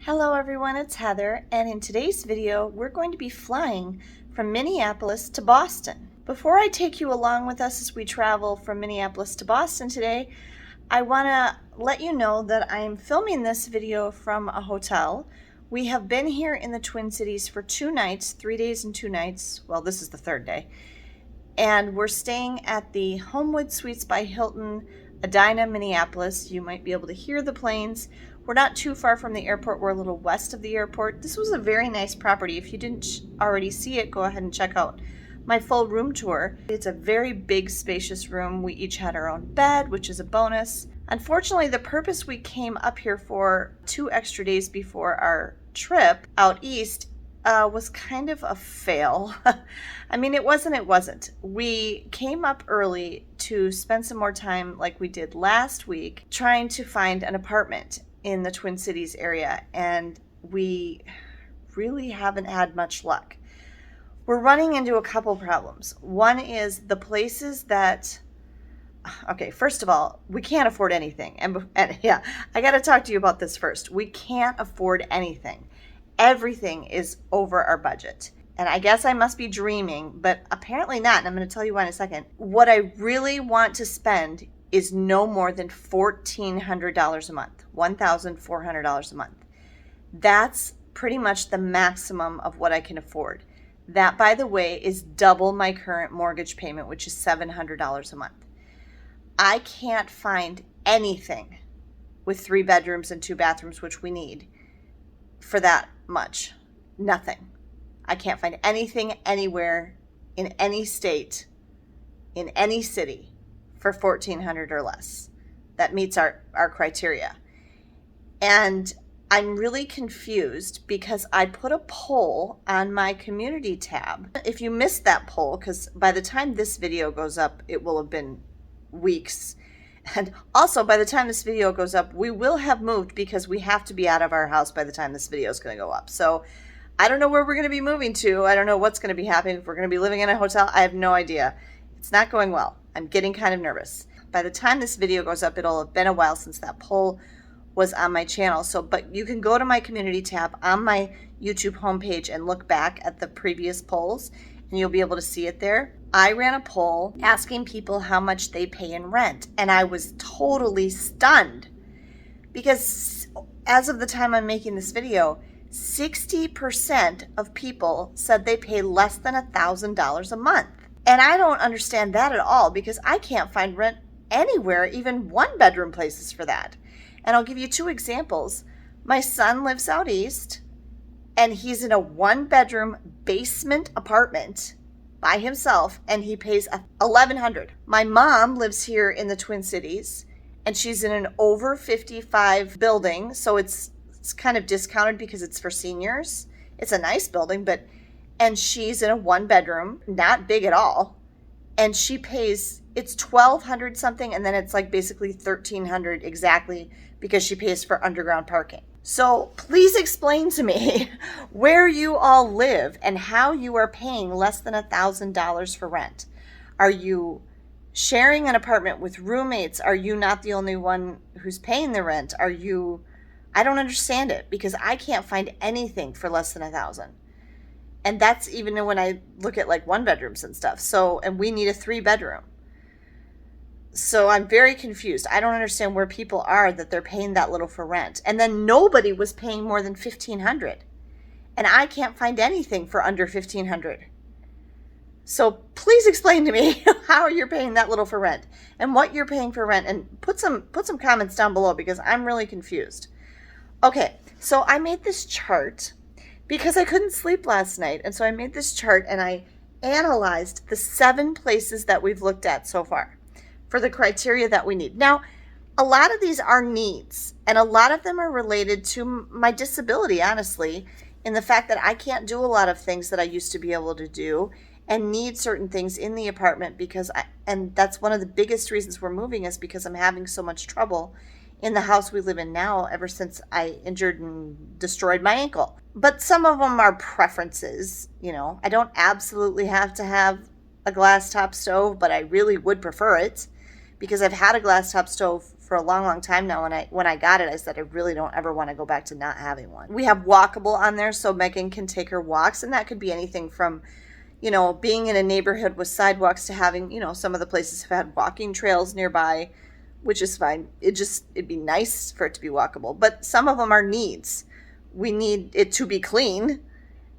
Hello everyone, it's Heather, and in today's video we're going to be flying from Minneapolis to Boston. Before I take you along with us as we travel from Minneapolis to Boston today, I want to let you know that I am filming this video from a hotel. We have been here in the Twin Cities for 2 nights, 3 days and 2 nights. Well, this is the 3rd day. And we're staying at the Homewood Suites by Hilton, Edina, Minneapolis. You might be able to hear the planes. We're not too far from the airport. We're a little west of the airport. This was a very nice property. If you didn't already see it, go ahead and check out my full room tour. It's a very big, spacious room. We each had our own bed, which is a bonus. Unfortunately, the purpose we came up here for 2 extra days before our trip out east was kind of a fail. I mean, it wasn't. We came up early to spend some more time like we did last week trying to find an apartment in the Twin Cities area, and we really haven't had much luck. We're running into a couple problems. One is the places that, okay, first of all, we can't afford anything. And yeah, I got to talk to you about this first. We can't afford anything. Everything is over our budget. And I guess I must be dreaming, but apparently not. And I'm going to tell you why in a second. What I really want to spend is no more than $1,400 a month, $1,400 a month. That's pretty much the maximum of what I can afford. That, by the way, is double my current mortgage payment, which is $700 a month. I can't find anything with 3 bedrooms and 2 bathrooms, which we need, for that much. Nothing. I can't find anything anywhere in any state, in any city, for $1,400 or less that meets our criteria. And I'm really confused because I put a poll on my community tab. If you missed that poll, because by the time this video goes up, it will have been weeks. And also, by the time this video goes up, we will have moved because we have to be out of our house by the time this video is going to go up. So I don't know where we're going to be moving to. I don't know what's going to be happening. If we're going to be living in a hotel, I have no idea. It's not going well. I'm getting kind of nervous. By the time this video goes up, it'll have been a while since that poll was on my channel. So, but you can go to my community tab on my YouTube homepage and look back at the previous polls, and you'll be able to see it there. I ran a poll asking people how much they pay in rent, and I was totally stunned because as of the time I'm making this video, 60% of people said they pay less than $1,000 a month. And I don't understand that at all because I can't find rent anywhere, even 1-bedroom places for that. And I'll give you 2 examples. My son lives out east, and he's in a 1-bedroom basement apartment by himself, and he pays $1,100. My mom lives here in the Twin Cities, and she's in an over 55 building, so it's kind of discounted because it's for seniors. It's a nice building, and she's in a 1-bedroom, not big at all, and she pays, it's $1,200 something, and then it's like basically $1,300 exactly because she pays for underground parking. So please explain to me where you all live and how you are paying less than $1,000 for rent. Are you sharing an apartment with roommates? Are you not the only one who's paying the rent? I don't understand it because I can't find anything for less than $1,000. And that's even when I look at like 1-bedrooms and stuff. So, and we need a 3-bedroom. So I'm very confused. I don't understand where people are that they're paying that little for rent. And then nobody was paying more than $1,500. And I can't find anything for under $1,500. So please explain to me how you're paying that little for rent and what you're paying for rent, and put some comments down below because I'm really confused. Okay, so I made this chart because I couldn't sleep last night. And so I made this chart and I analyzed the 7 places that we've looked at so far for the criteria that we need. Now, a lot of these are needs, and a lot of them are related to my disability, honestly, in the fact that I can't do a lot of things that I used to be able to do and need certain things in the apartment and that's one of the biggest reasons we're moving is because I'm having so much trouble in the house we live in now ever since I injured and destroyed my ankle. But some of them are preferences, you know. I don't absolutely have to have a glass top stove, but I really would prefer it because I've had a glass top stove for a long time now. When I got it, I said I really don't ever want to go back to not having one. We have walkable on there, so Megan can take her walks, and that could be anything from, you know, being in a neighborhood with sidewalks to having, you know, some of the places have had walking trails nearby, which is fine. It'd be nice for it to be walkable, but some of them are needs. We need it to be clean,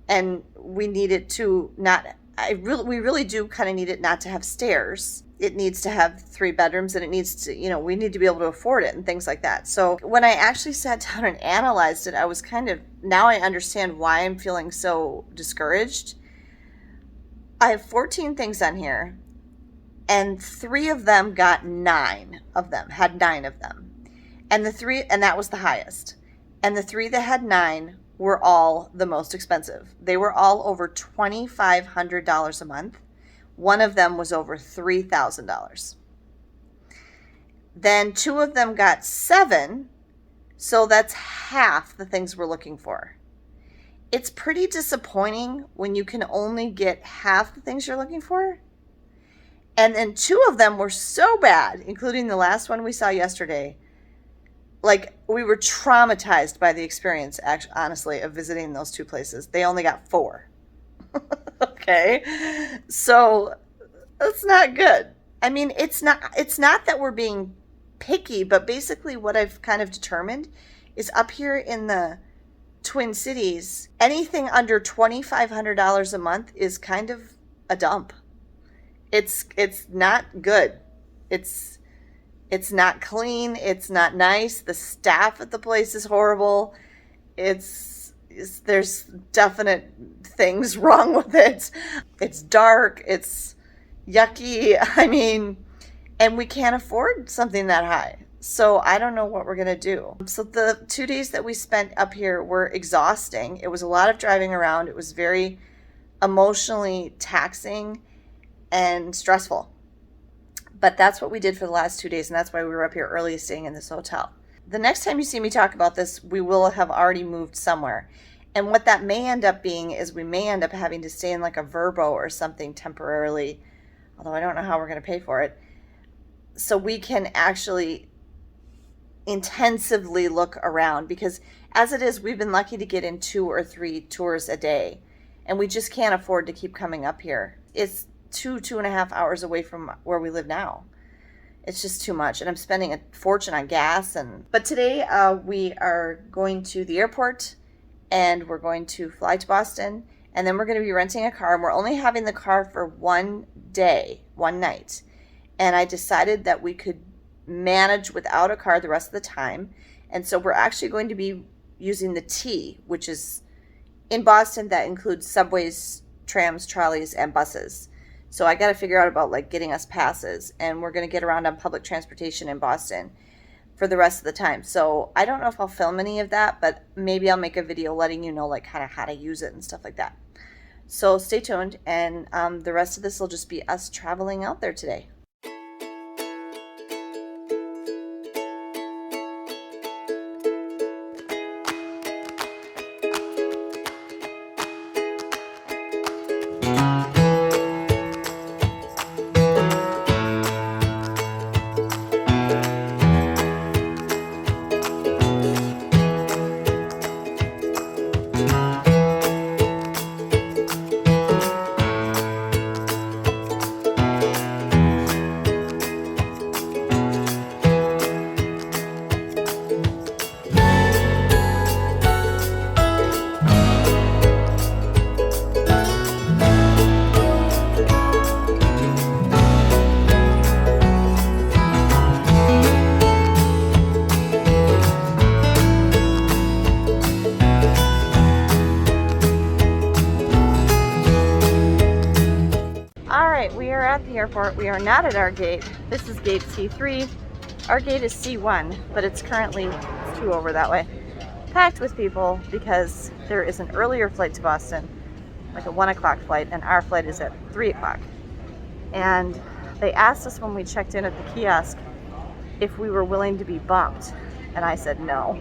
and we need it to not, we really do kind of need it not to have stairs. It needs to have 3 bedrooms, and it needs to, you know, we need to be able to afford it and things like that. So when I actually sat down and analyzed it, I was now I understand why I'm feeling so discouraged. I have 14 things on here, and 3 of them got 9 of them, had 9 of them. And that was the highest. And the 3 that had 9 were all the most expensive. They were all over $2,500 a month. One of them was over $3,000. Then 2 of them got 7, so that's half the things we're looking for. It's pretty disappointing when you can only get half the things you're looking for. And then 2 of them were so bad, including the last one we saw yesterday. Like, we were traumatized by the experience, actually, honestly, of visiting those 2 places. They only got 4. Okay? So, that's not good. I mean, it's not that we're being picky, but basically what I've kind of determined is up here in the Twin Cities, anything under $2,500 a month is kind of a dump. It's not good. It's not clean. It's not nice. The staff at the place is horrible. There's definite things wrong with it. It's dark. It's yucky. I mean, and we can't afford something that high. So I don't know what we're going to do. So the 2 days that we spent up here were exhausting. It was a lot of driving around. It was very emotionally taxing and stressful. But that's what we did for the last 2 days, and that's why we were up here early staying in this hotel. The next time you see me talk about this, we will have already moved somewhere. And what that may end up being is we may end up having to stay in like a Verbo or something temporarily, although I don't know how we're going to pay for it, so we can actually intensively look around, because as it is, we've been lucky to get in 2 or 3 tours a day, and we just can't afford to keep coming up here. It's 2.5 hours away from where we live now. It's just too much, and I'm spending a fortune on gas. But today we are going to the airport, and we're going to fly to Boston, and then we're going to be renting a car, and we're only having the car for 1 day, 1 night, and I decided that we could manage without a car the rest of the time. And so we're actually going to be using the T, which is in Boston, that includes subways, trams, trolleys, and buses. So I got to figure out about like getting us passes, and we're going to get around on public transportation in Boston for the rest of the time. So I don't know if I'll film any of that, but maybe I'll make a video letting you know like kind of how to use it and stuff like that. So stay tuned, and the rest of this will just be us traveling out there today. We are at the airport. We are not at our gate. This is gate C3. Our gate is C1, but it's currently 2 over that way, packed with people because there is an earlier flight to Boston, like a 1 o'clock flight, and our flight is at 3 o'clock. And they asked us when we checked in at the kiosk if we were willing to be bumped, and I said no,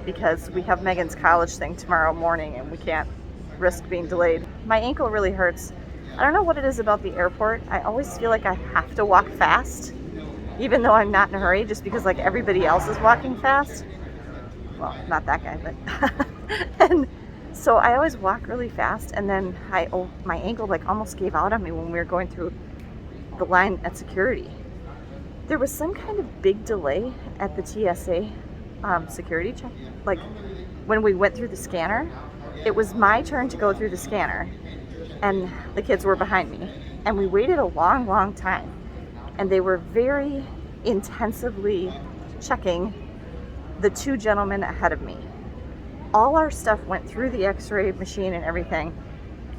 because we have Megan's college thing tomorrow morning and we can't risk being delayed. My ankle really hurts. I don't know what it is about the airport. I always feel like I have to walk fast, even though I'm not in a hurry, just because like everybody else is walking fast. Well, not that guy, but and so I always walk really fast, and then my ankle like almost gave out on me when we were going through the line at security. There was some kind of big delay at the TSA security check. Like when we went through the scanner, it was my turn to go through the scanner, and the kids were behind me, and we waited a long time, and they were very intensively checking the two gentlemen ahead of me. All our stuff went through the x-ray machine and everything,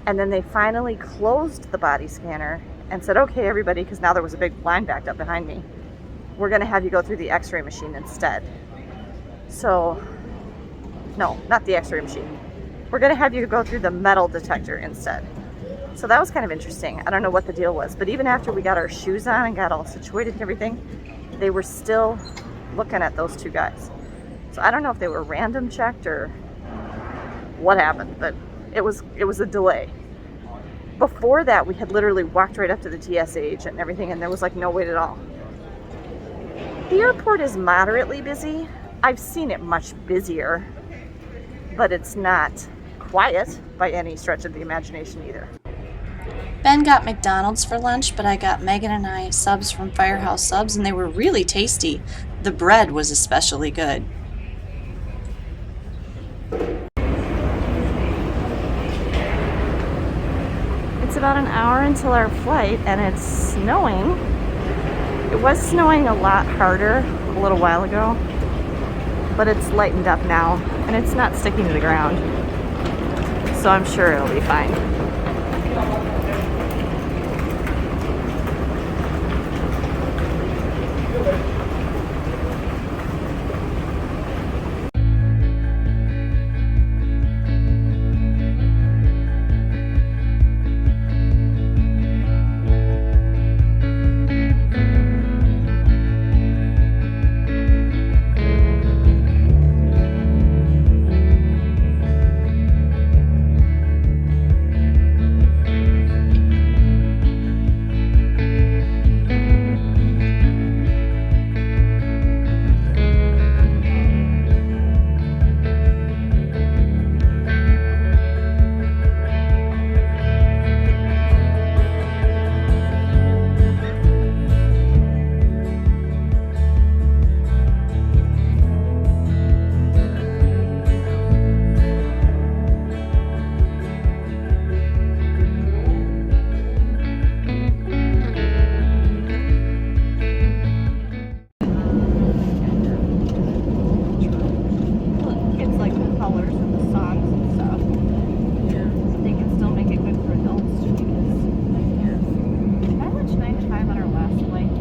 and then they finally closed the body scanner and said, okay everybody, because now there was a big line backed up behind me, we're gonna have you go through the x-ray machine instead. So, no, not the x-ray machine. We're gonna have you go through the metal detector instead. So that was kind of interesting. I don't know what the deal was, but even after we got our shoes on and got all situated and everything, they were still looking at those two guys. So I don't know if they were random checked or what happened, but it was a delay. Before that, we had literally walked right up to the TSA agent and everything, and there was like no wait at all. The airport is moderately busy. I've seen it much busier, but it's not quiet by any stretch of the imagination either. Ben got McDonald's for lunch, but I got Megan and I subs from Firehouse Subs, and they were really tasty. The bread was especially good. It's about an hour until our flight, and it's snowing. It was snowing a lot harder a little while ago, but it's lightened up now, and it's not sticking to the ground. So I'm sure it'll be fine.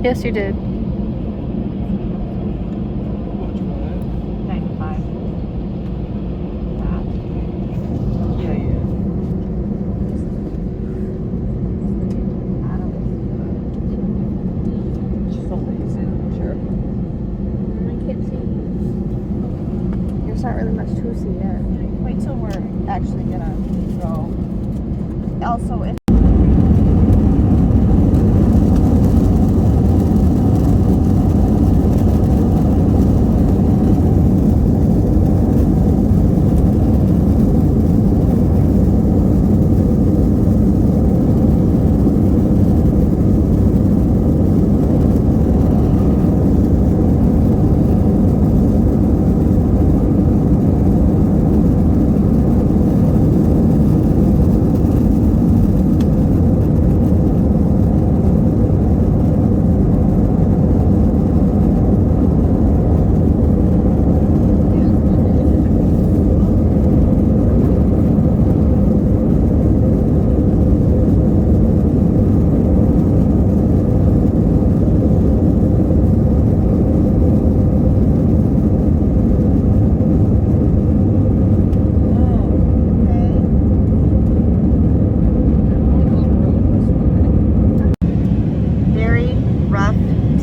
Yes, you did. 95. She's so lazy, sure. I can't see. There's not really much to see yet. Wait till we're actually gonna go. Also, if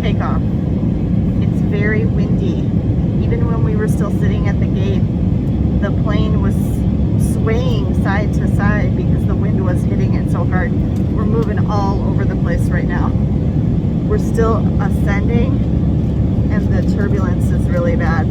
takeoff. It's very windy. Even when we were still sitting at the gate, the plane was swaying side to side because the wind was hitting it so hard. We're moving all over the place right now. we're still ascending and the turbulence is really bad.